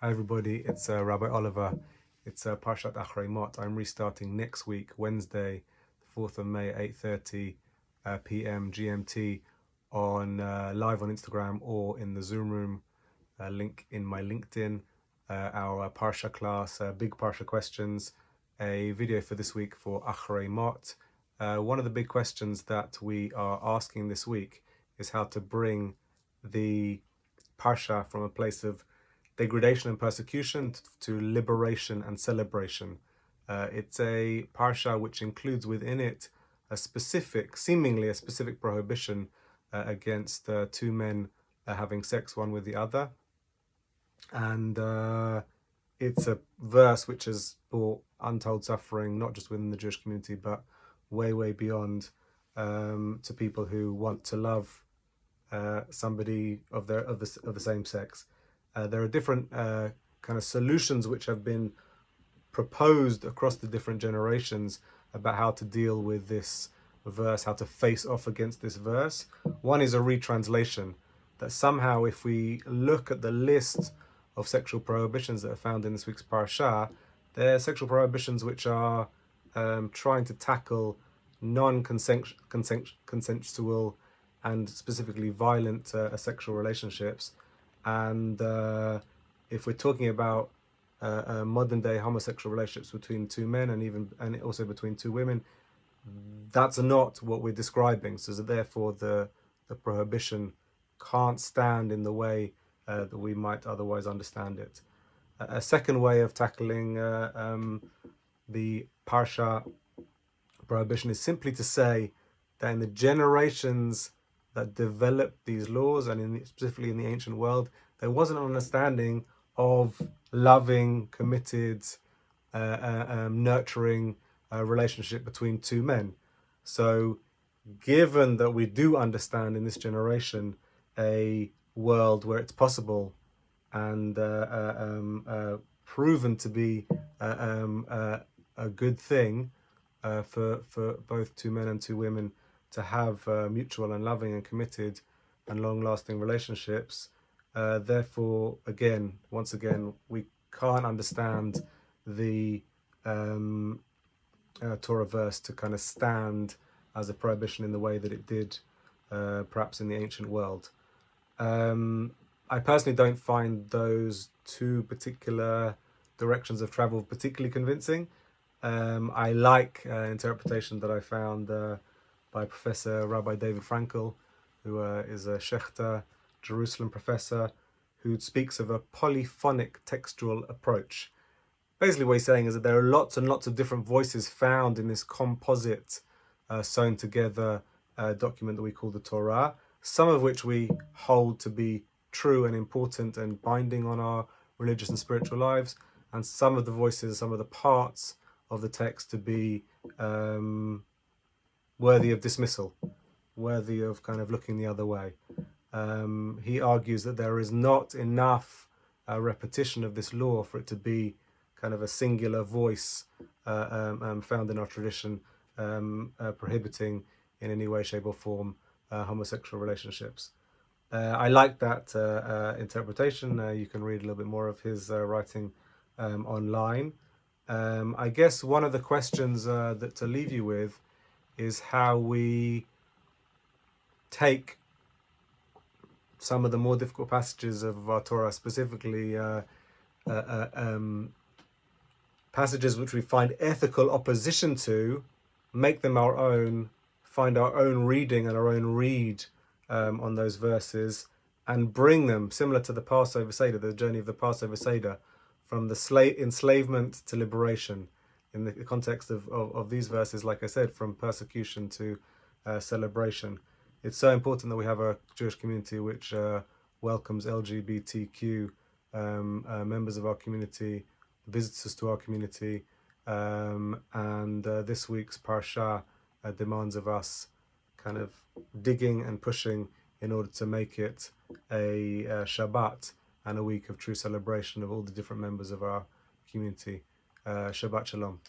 Hi everybody, it's Rabbi Oliver. It's Parshat Achrei Mot. I'm restarting next week, Wednesday, 4th of May, 8:30 p.m. GMT, on live on Instagram or in the Zoom room. Link in my LinkedIn. Our Parsha class, big Parsha questions. A video for this week for Achrei Mot. One of the big questions that we are asking this week is how to bring the Parsha from a place of degradation and persecution to liberation and celebration. It's a parsha which includes within it seemingly a specific prohibition against two men having sex one with the other. And it's a verse which has brought untold suffering, not just within the Jewish community, but way, way beyond, to people who want to love somebody of the same sex. There are different kind of solutions which have been proposed across the different generations about how to deal with this verse, how to face off against this verse. One is a retranslation, that somehow if we look at the list of sexual prohibitions that are found in this week's Parsha, they're sexual prohibitions which are trying to tackle non-consensual and specifically violent sexual relationships. And if we're talking about modern day homosexual relationships between two men and also between two women, that's not what we're describing. So therefore the prohibition can't stand in the way that we might otherwise understand it. A second way of tackling the Parsha prohibition is simply to say that in the generations that developed these laws, and specifically in the ancient world, there wasn't an understanding of loving, committed, nurturing relationship between two men. So given that we do understand in this generation a world where it's possible and proven to be a good thing for both two men and two women to have mutual and loving and committed and long-lasting relationships. Therefore, once again, we can't understand the Torah verse to kind of stand as a prohibition in the way that it did perhaps in the ancient world. I personally don't find those two particular directions of travel particularly convincing. I like an interpretation that I found by Professor Rabbi David Frankel, who is a Shechter Jerusalem professor, who speaks of a polyphonic textual approach. Basically what he's saying is that there are lots and lots of different voices found in this composite sewn together document that we call the Torah, some of which we hold to be true and important and binding on our religious and spiritual lives, and some of the voices, some of the parts of the text to be worthy of dismissal, worthy of kind of looking the other way. He argues that there is not enough repetition of this law for it to be kind of a singular voice found in our tradition prohibiting in any way, shape or form homosexual relationships. I like that interpretation. You can read a little bit more of his writing online. I guess one of the questions that to leave you with is how we take some of the more difficult passages of our Torah, specifically passages which we find ethical opposition to, make them our own, find our own reading and our own read on those verses, and bring them, similar to the Passover Seder, the journey of the Passover Seder, from the enslavement to liberation, in the context of these verses, like I said, from persecution to celebration. It's so important that we have a Jewish community which welcomes LGBTQ members of our community, visitors to our community, and this week's Parsha demands of us kind of digging and pushing in order to make it a Shabbat and a week of true celebration of all the different members of our community. Shabbat Shalom.